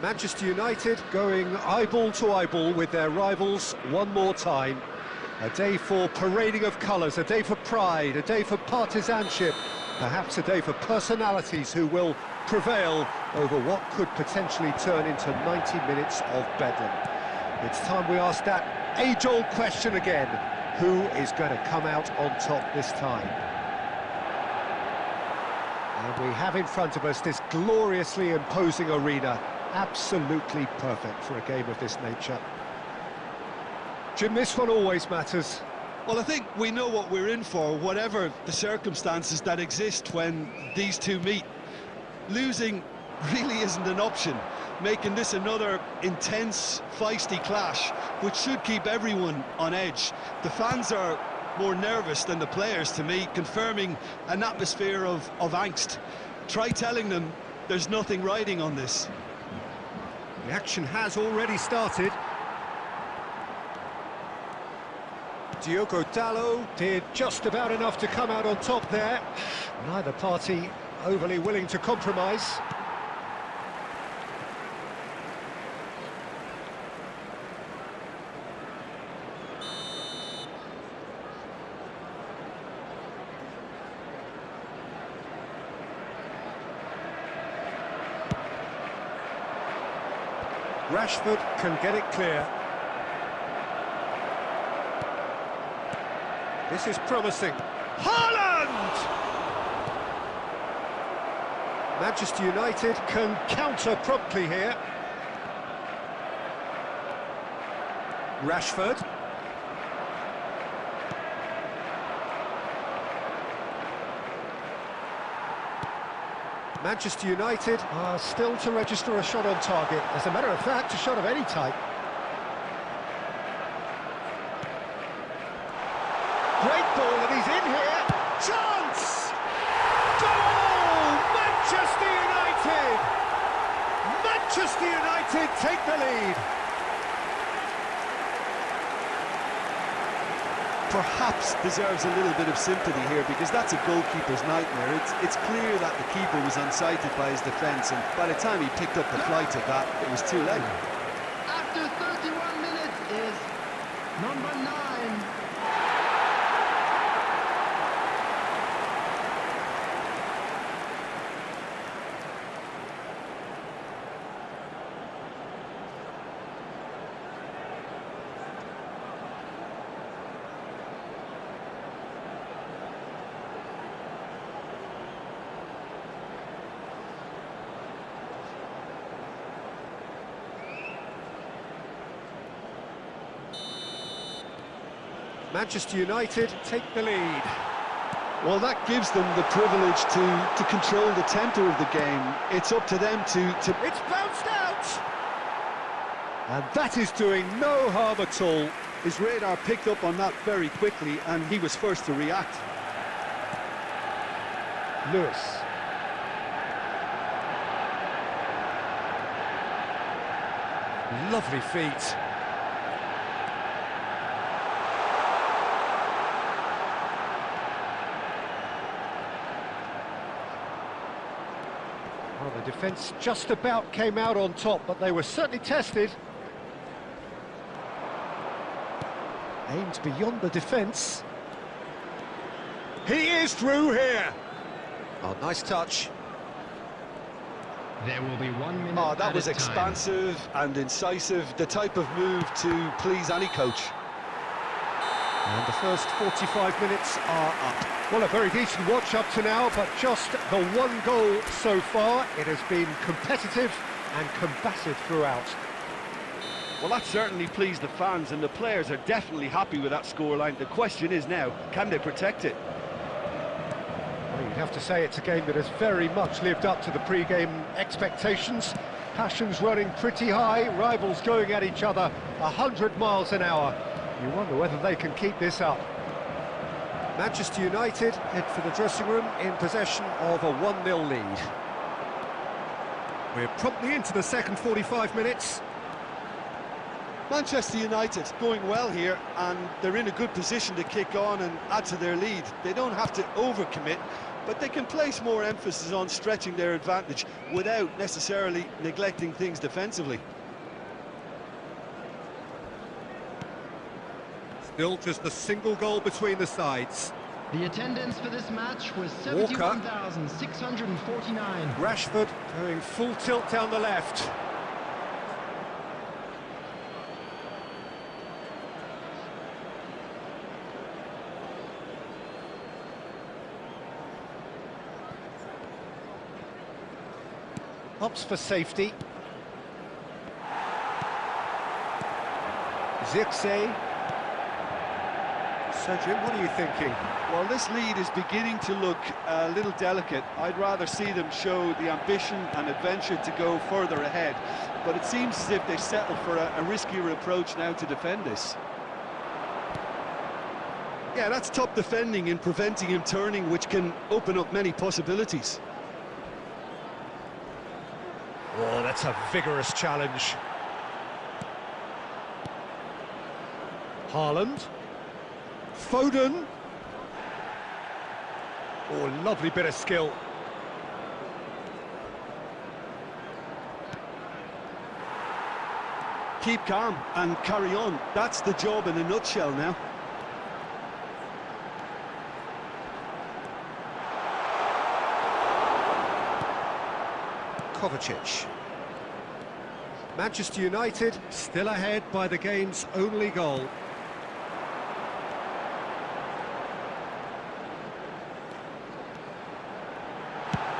Manchester United going eyeball to eyeball with their rivals one more time. A day for parading of colours, a day for pride, a day for partisanship, perhaps a day for personalities who will prevail over what could potentially turn into 90 minutes of bedlam. It's time we ask that age-old question again: who is going to come out on top this time? And we have in front of us this gloriously imposing arena, absolutely perfect for a game of this nature. Jim, this one always matters. Well, I think we know what we're in for, whatever the circumstances that exist when these two meet. Losing really isn't an option, making this another intense, feisty clash, which should keep everyone on edge. The fans are more nervous than the players, to me, confirming an atmosphere of angst. Try telling them there's nothing riding on this. The action has already started. Diogo Dalot did just about enough to come out on top there. Neither party overly willing to compromise. Rashford can get it clear. This is promising. Haaland! Manchester United can counter promptly here. Rashford. Manchester United are still to register a shot on target. As a matter of fact, a shot of any type. Great ball, and he's in here. Chance! Goal! Manchester United! Manchester United take the lead. Perhaps deserves a little bit of sympathy here, because that's a goalkeeper's nightmare. It's clear that the keeper was unsighted by his defence, and by the time he picked up the flight of that, it was too late. After 31 minutes is number 9. Manchester United take the lead. Well, that gives them the privilege to control the tempo of the game. It's up to them to... It's bounced out! And that is doing no harm at all. His radar picked up on that very quickly, and he was first to react. Lewis. Lovely feet. Well, the defence just about came out on top, but they were certainly tested. Aimed beyond the defence. He is through here. Oh, nice touch. There will be 1 minute. Oh, that was expansive and incisive, the type of move to please any coach. And the first 45 minutes are up. Well, a very decent watch up to now, but just the one goal so far. It has been competitive and combative throughout. Well, that certainly pleased the fans, and the players are definitely happy with that scoreline. The question is now, can they protect it? Well, you'd have to say it's a game that has very much lived up to the pre-game expectations. Passions running pretty high, rivals going at each other 100 miles an hour. You wonder whether they can keep this up. Manchester United head for the dressing room in possession of a 1-0 lead. We're promptly into the second 45 minutes. Manchester United going well here, and they're in a good position to kick on and add to their lead. They don't have to overcommit, but they can place more emphasis on stretching their advantage without necessarily neglecting things defensively. Still just a single goal between the sides. The attendance for this match was 71,649. Rashford going full tilt down the left. Opts for safety. Zirkzee. So, Jim, what are you thinking? Well, this lead is beginning to look a little delicate. I'd rather see them show the ambition and adventure to go further ahead. But it seems as if they settle for a riskier approach now to defend this. Yeah, that's top defending and preventing him turning, which can open up many possibilities. Oh, that's a vigorous challenge. Haaland. Foden. Oh, lovely bit of skill. Keep calm and carry on. That's the job in a nutshell now. Kovacic. Manchester United still ahead by the game's only goal.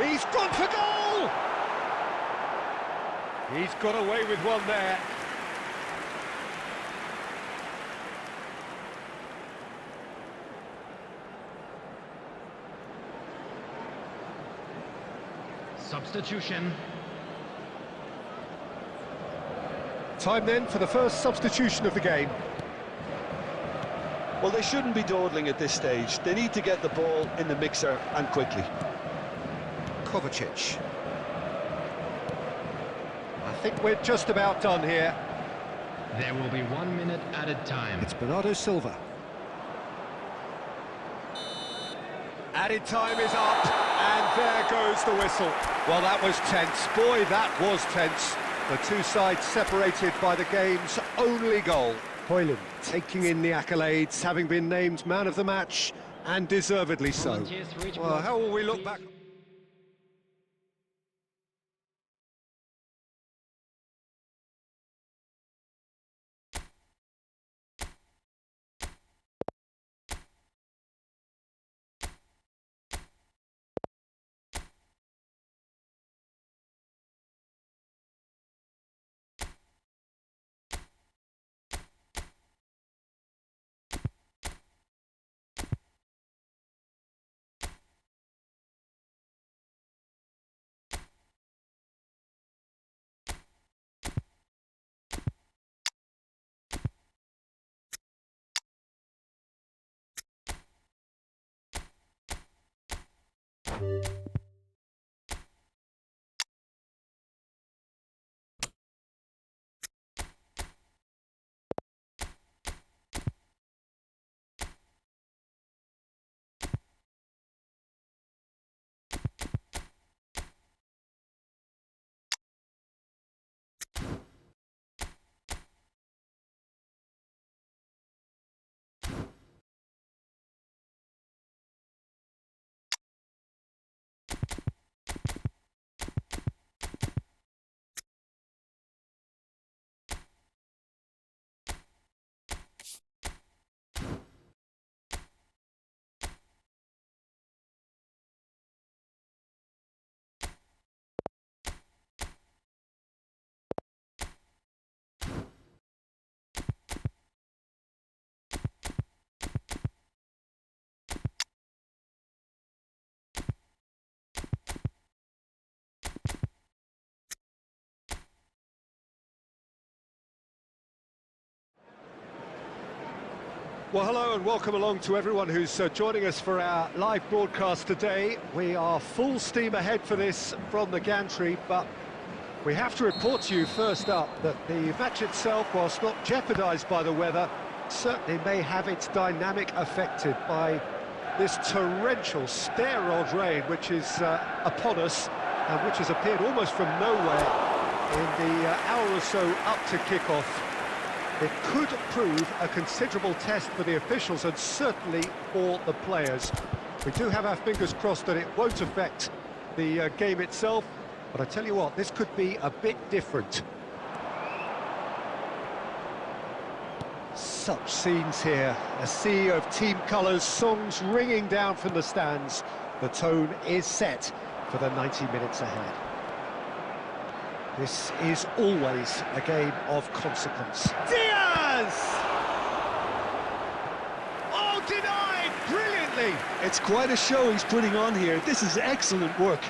He's gone for goal! He's got away with one there. Substitution. Time then for the first substitution of the game. Well, they shouldn't be dawdling at this stage. They need to get the ball in the mixer, and quickly. Kovacic. I think we're just about done here. There will be 1 minute added time. It's Bernardo Silva. Added time is up, and there goes the whistle. Well, that was tense. Boy, that was tense. The two sides separated by the game's only goal. Højlund taking in the accolades, having been named man of the match, and deservedly so. Well, how will we look back? Well, hello and welcome along to everyone who's joining us for our live broadcast today. We are full steam ahead for this from the gantry, but we have to report to you first up that the match itself, whilst not jeopardised by the weather, certainly may have its dynamic affected by this torrential stair-rod rain which is upon us and which has appeared almost from nowhere in the hour or so up to kick-off. It could prove a considerable test for the officials and certainly for the players. We do have our fingers crossed that it won't affect the game itself, but I tell you what, this could be a bit different. Such scenes here, a sea of team colours, songs ringing down from the stands. The tone is set for the 90 minutes ahead. This is always a game of consequence. Diaz! Oh, denied brilliantly! It's quite a show he's putting on here. This is excellent work.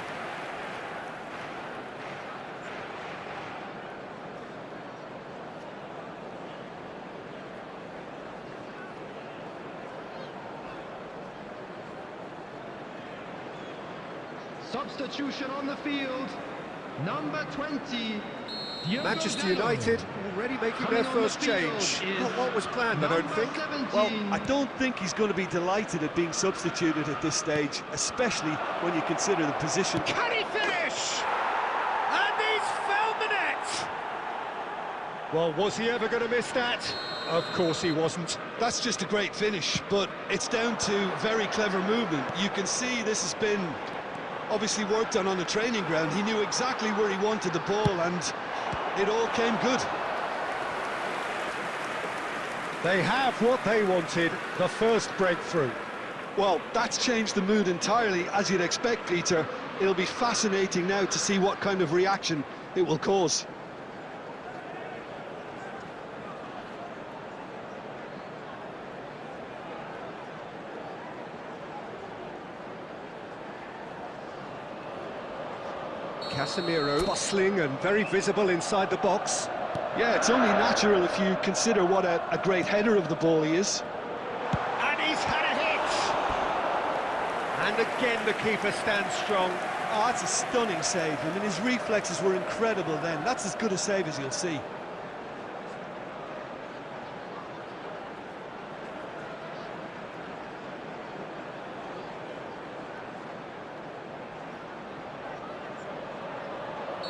Substitution on the field. Number 20. Manchester United already making their first change. Not what was planned, I don't think. Well, I don't think he's going to be delighted at being substituted at this stage, especially when you consider the position. Can he finish? And he's found the net! Well, was he ever going to miss that? Of course he wasn't. That's just a great finish, but it's down to very clever movement. You can see this has been obviously worked on the training ground. He knew exactly where he wanted the ball and it all came good. They have what they wanted, the first breakthrough. Well, that's changed the mood entirely, as you'd expect, Peter. It'll be fascinating now to see what kind of reaction it will cause. Casemiro bustling and very visible inside the box. Yeah, it's only natural if you consider what a great header of the ball he is. And he's had a hit! And again the keeper stands strong. Oh, that's a stunning save. I mean, his reflexes were incredible then. That's as good a save as you'll see.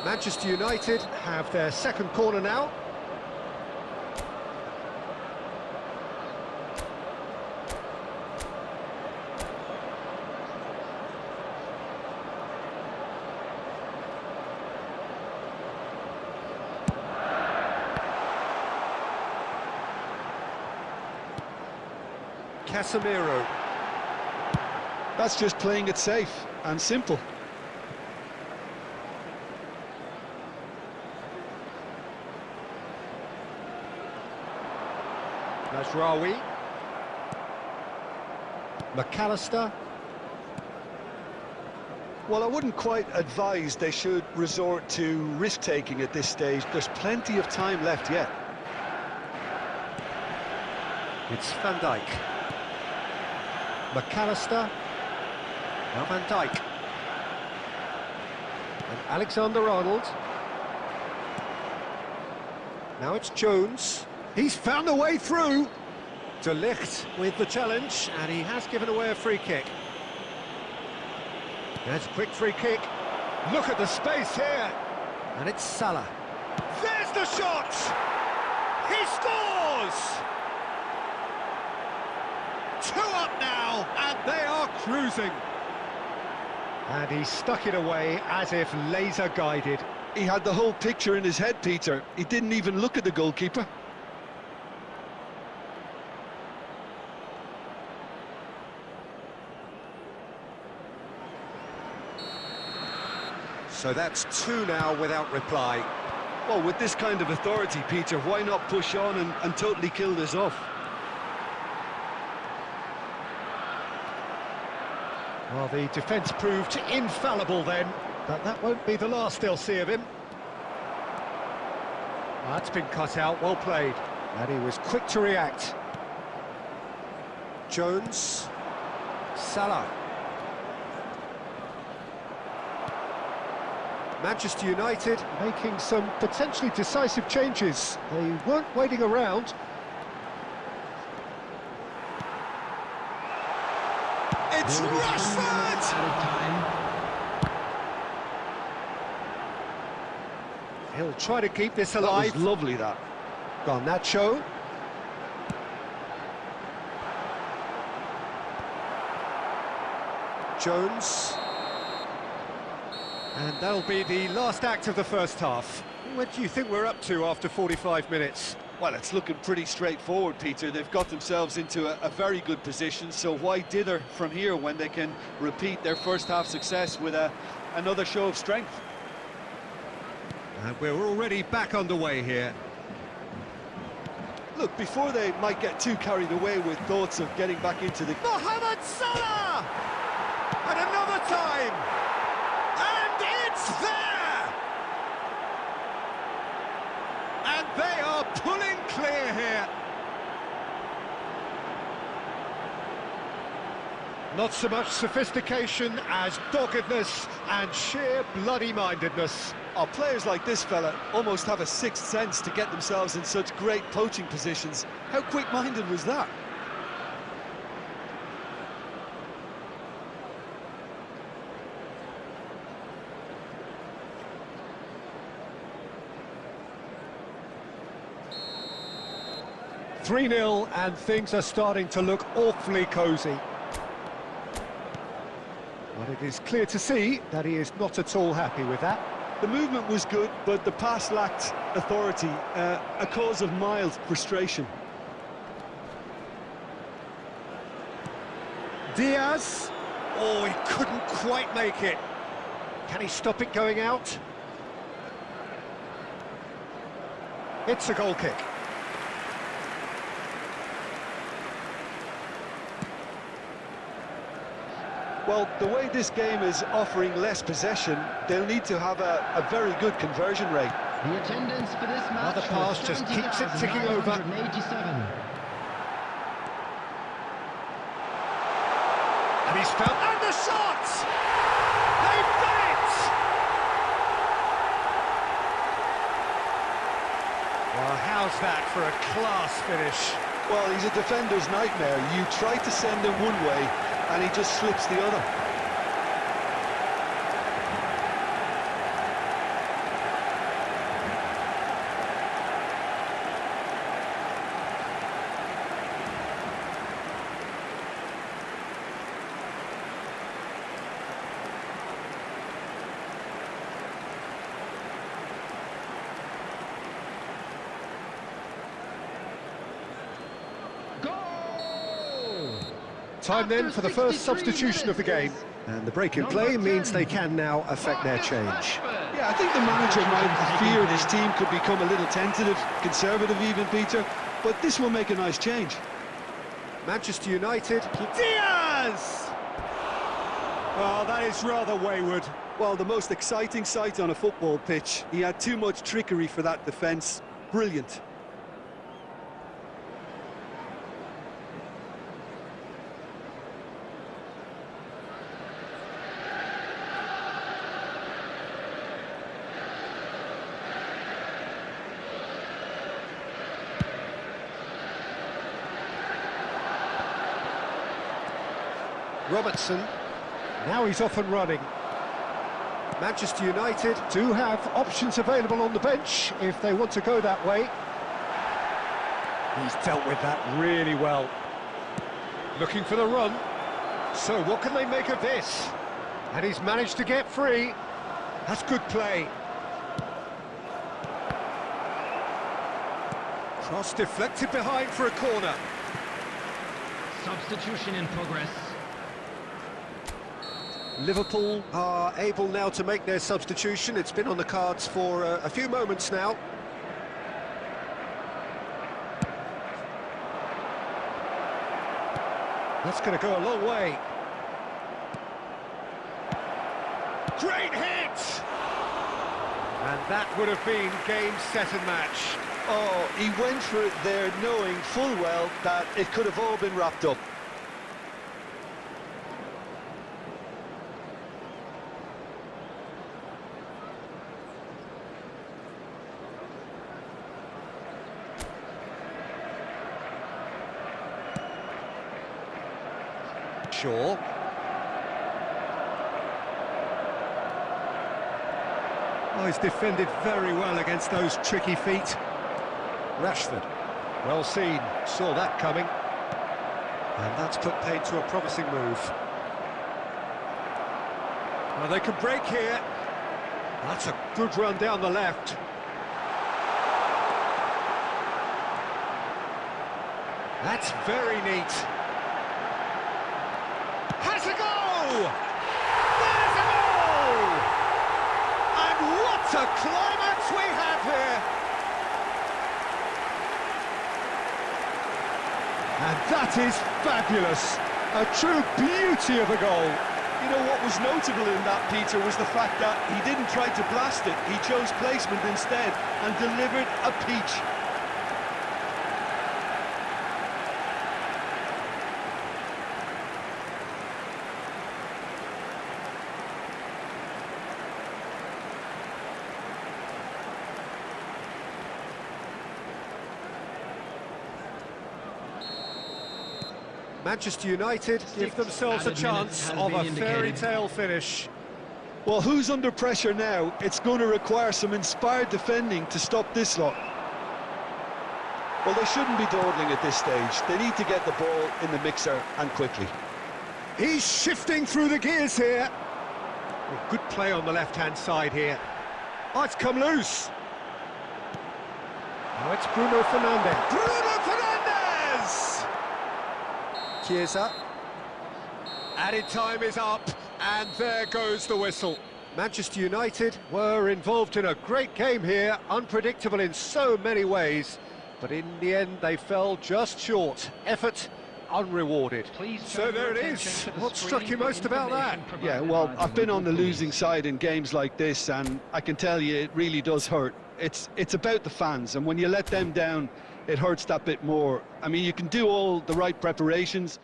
Manchester United have their second corner now. Casemiro. That's just playing it safe and simple. That's Rawi. McAllister. Well, I wouldn't quite advise they should resort to risk-taking at this stage. There's plenty of time left yet. It's Van Dijk. McAllister. Now Van Dijk. And Alexander-Arnold. Now it's Jones. He's found a way through. De Ligt with the challenge, and he has given away a free kick. There's a quick free kick. Look at the space here. And it's Salah. There's the shot! He scores! 2 up now, and they are cruising. And he stuck it away as if laser guided. He had the whole picture in his head, Peter. He didn't even look at the goalkeeper. So that's 2 now without reply. Well, with this kind of authority, Peter, why not push on and totally kill this off? Well, the defence proved infallible then, but that won't be the last they'll see of him. That's been cut out, well played. And he was quick to react. Jones. Salah. Manchester United making some potentially decisive changes. They weren't waiting around. It's Rashford! He'll try to keep this alive. That was lovely, that. Garnacho. Jones. And that'll be the last act of the first half. What do you think we're up to after 45 minutes? Well, it's looking pretty straightforward, Peter. They've got themselves into a very good position, so why dither from here when they can repeat their first half success with another show of strength? And we're already back underway here. Look, before they might get too carried away with thoughts of getting back into the... Mohamed Salah! And another time! And it's there! And they are pulling clear here. Not so much sophistication as doggedness and sheer bloody-mindedness. Oh, players like this fella almost have a sixth sense to get themselves in such great poaching positions. How quick-minded was that? (3-0) and things are starting to look awfully cosy. But it is clear to see that he is not at all happy with that. The movement was good, but the pass lacked authority, a cause of mild frustration. Diaz. Oh, he couldn't quite make it. Can he stop it going out? It's a goal kick. Well, the way this game is offering less possession, they'll need to have a very good conversion rate. The attendance for this match. Another pass just keeps it ticking over. 70,987. And he's found... And the shot! They've done it! Well, how's that for a class finish? Well, he's a defender's nightmare. You try to send him one way, and he just slips the other. Time then for the first substitution of the game. And the break in play means they can now affect their change. Yeah, I think the manager might fear his team could become a little tentative, conservative even, Peter, but this will make a nice change. Manchester United. Diaz! Oh, that is rather wayward. Well, the most exciting sight on a football pitch. He had too much trickery for that defence. Brilliant. Robertson, now he's off and running. Manchester United do have options available on the bench if they want to go that way. He's dealt with that really well. Looking for the run. So what can they make of this? And he's managed to get free. That's good play. Cross deflected behind for a corner. Substitution in progress. Liverpool are able now to make their substitution. It's been on the cards for a few moments now. That's going to go a long way. Great hit! And that would have been game, set and match. Oh, he went for it there knowing full well that it could have all been wrapped up. Shaw. Oh, he's defended very well against those tricky feet. Rashford, well seen, saw that coming. And that's put paid to a promising move. Well, they can break here. That's a good run down the left. That's very neat. Has a goal! There's a goal! And what a climax we have here! And that is fabulous. A true beauty of a goal. You know what was notable in that, Peter, was the fact that he didn't try to blast it. He chose placement instead and delivered a peach. Manchester United give themselves a added chance minutes has of been a indicated. fairy tale finish. Well, who's under pressure now? It's going to require some inspired defending to stop this lot. Well, they shouldn't be dawdling at this stage. They need to get the ball in the mixer and quickly. He's shifting through the gears here. Well, good play on the left-hand side here. Oh, it's come loose. Oh, it's Bruno Fernandes. Bruno Fernandes! Chiesa. Added time is up, and there goes the whistle. Manchester United were involved in a great game here, unpredictable in so many ways, but in the end they fell just short. Effort unrewarded. So there it is. What struck you most about that? Yeah, well, I've been on the losing side in games like this, and I can tell you it really does hurt. It's about the fans, and when you let them down, it hurts that bit more. I mean, you can do all the right preparations,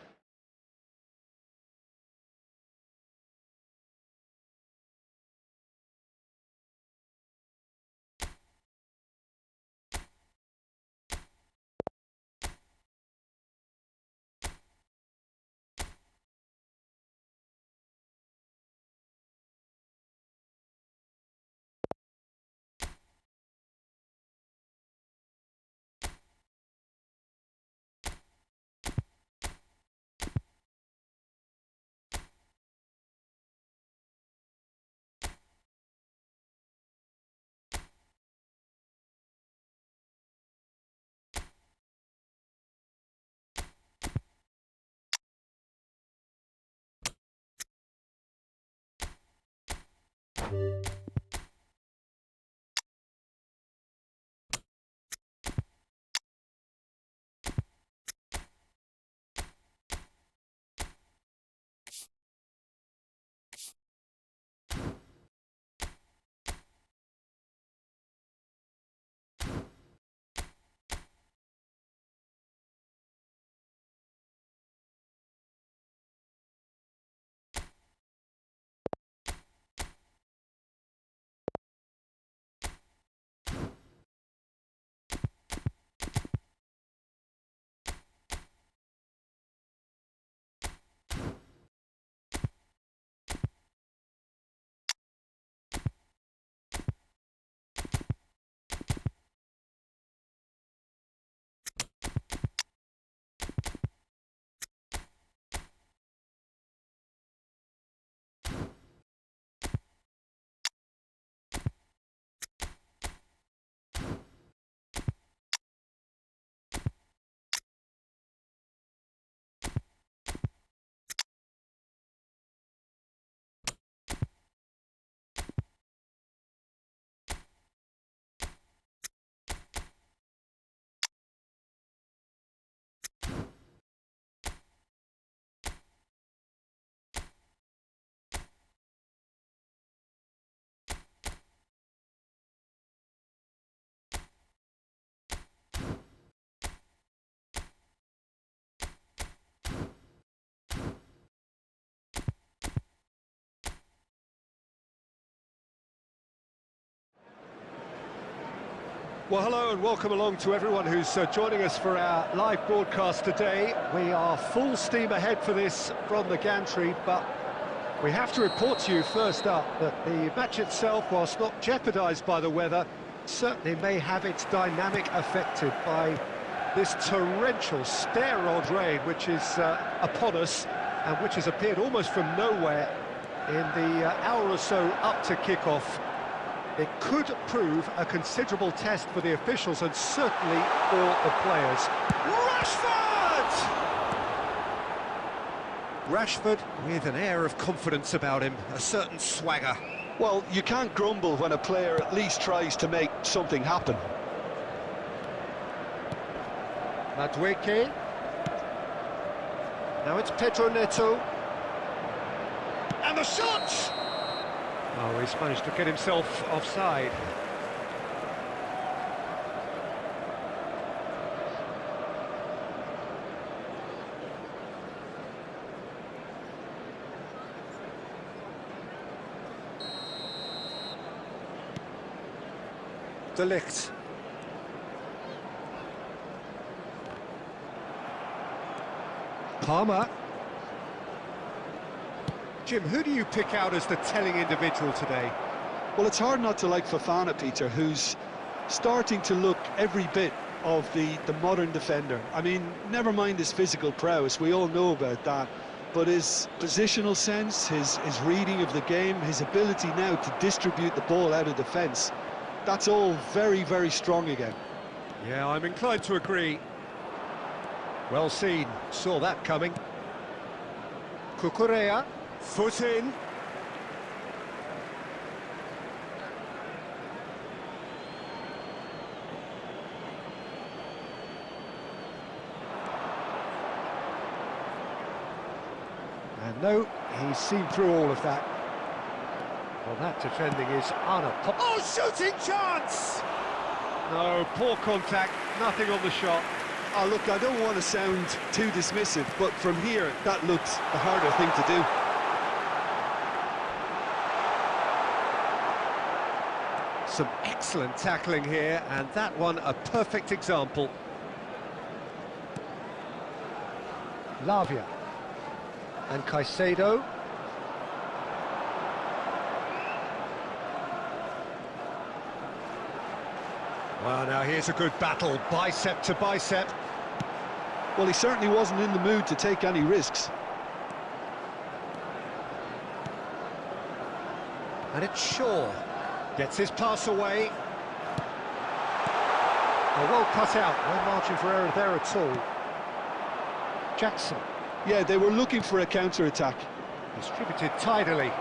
Well, hello and welcome along to everyone who's joining us for our live broadcast today. We are full steam ahead for this from the gantry, but we have to report to you first up that the match itself, whilst not jeopardised by the weather, certainly may have its dynamic affected by this torrential steroid rain which is upon us and which has appeared almost from nowhere in the hour or so up to kick-off. It could prove a considerable test for the officials and certainly for the players. Rashford! Rashford with an air of confidence about him, a certain swagger. Well, you can't grumble when a player at least tries to make something happen. Madueke. Now it's Pedro Neto. And the shot! Oh, he's managed to get himself offside. De Ligt. Palmer. Jim, who do you pick out as the telling individual today? Well, it's hard not to like Fofana, Peter, who's starting to look every bit of the modern defender. I mean, never mind his physical prowess, we all know about that, but his positional sense, his reading of the game, his ability now to distribute the ball out of defence, that's all very, very strong again. Yeah, I'm inclined to agree. Well seen, saw that coming. Cucurella, foot in. And no, he's seen through all of that. Well, that defending is unapologetic. Oh, shooting chance! No, poor contact, nothing on the shot. Oh, look, I don't want to sound too dismissive, but from here, that looks the harder thing to do. Some excellent tackling here, and that one a perfect example. Lavia. And Caicedo. Well, now here's a good battle, bicep to bicep. Well, he certainly wasn't in the mood to take any risks. And it's Shaw. Gets his pass away. Oh, well cut out, no margin for error there at all. Jackson. Yeah, they were looking for a counter-attack. Distributed tidily.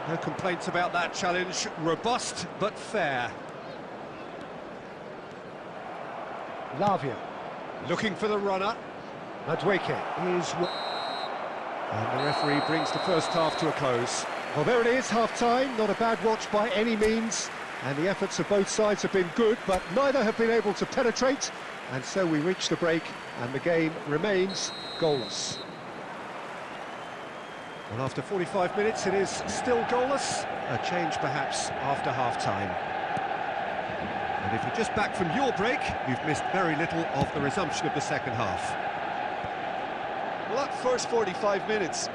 No complaints about that challenge. Robust, but fair. Lavia. Looking for the runner. Madueke is... And the referee brings the first half to a close. Well, there it is, half-time. Not a bad watch by any means. And the efforts of both sides have been good, but neither have been able to penetrate. And so we reach the break, and the game remains goalless. Well, after 45 minutes, it is still goalless. A change, perhaps, after half-time. And if you're just back from your break, you've missed very little of the resumption of the second half. Well, that first 45 minutes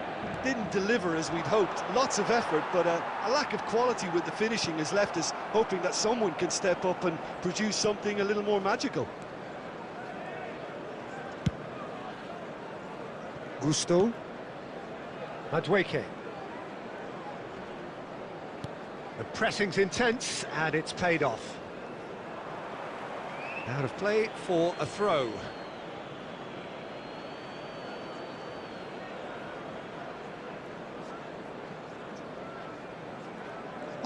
didn't deliver as we'd hoped. Lots of effort, but a lack of quality with the finishing has left us hoping that someone can step up and produce something a little more magical. Gusto. Madueke. The pressing's intense, and it's paid off. Out of play for a throw.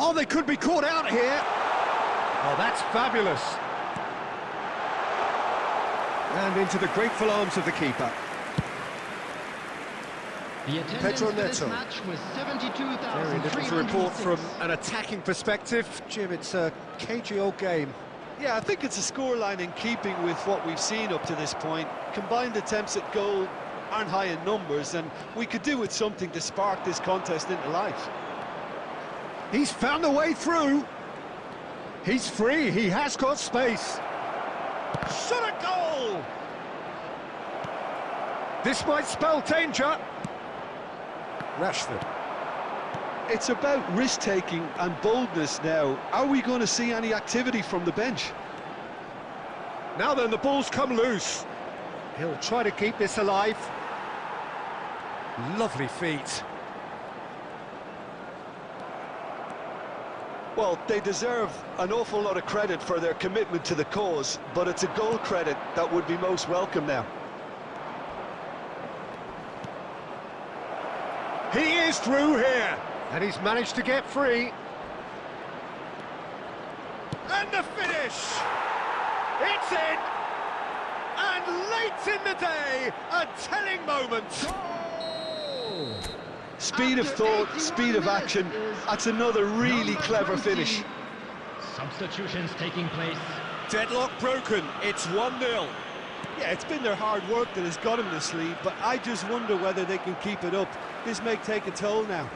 Oh, they could be caught out here. Oh, that's fabulous. And into the grateful arms of the keeper. The attendance Pedro for this Neto. match was Very little to report 72,306. from an attacking perspective. Jim, it's a cagey old game. Yeah, I think it's a scoreline in keeping with what we've seen up to this point. Combined attempts at goal aren't high in numbers, and we could do with something to spark this contest into life. He's found a way through. He's free, he has got space. Shot a goal! This might spell danger. Rashford. It's about risk-taking and boldness now. Are we going to see any activity from the bench? Now then, the ball's come loose. He'll try to keep this alive. Lovely feet. Well, they deserve an awful lot of credit for their commitment to the cause, but it's a goal credit that would be most welcome now. He is through here, and he's managed to get free. And the finish! It's in! And late in the day, a telling moment. Speed of thought, speed of action. That's another really clever finish. Substitutions taking place. Deadlock broken, it's 1-0. Yeah, it's been their hard work that has got them this lead, but I just wonder whether they can keep it up. This may take a toll now.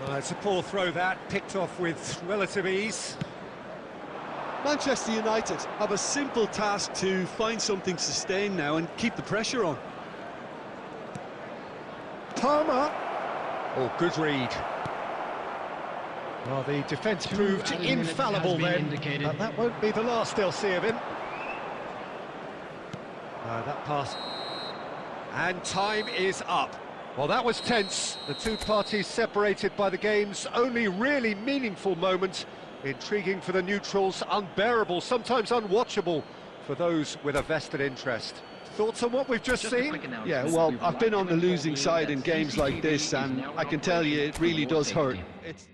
It's a poor throw that, picked off with relative ease. Manchester United have a simple task to find something sustained now and keep the pressure on. Palmer. Oh, good read. Well, the defence proved infallible then, but that won't be the last they'll see of him. That pass. And time is up. Well, that was tense. The two parties separated by the game's only really meaningful moment. Intriguing for the neutrals, unbearable, sometimes unwatchable for those with a vested interest. Thoughts on what we've just seen? Yeah, well, I've been on the losing side in games like this, and I can tell you it really does hurt. It's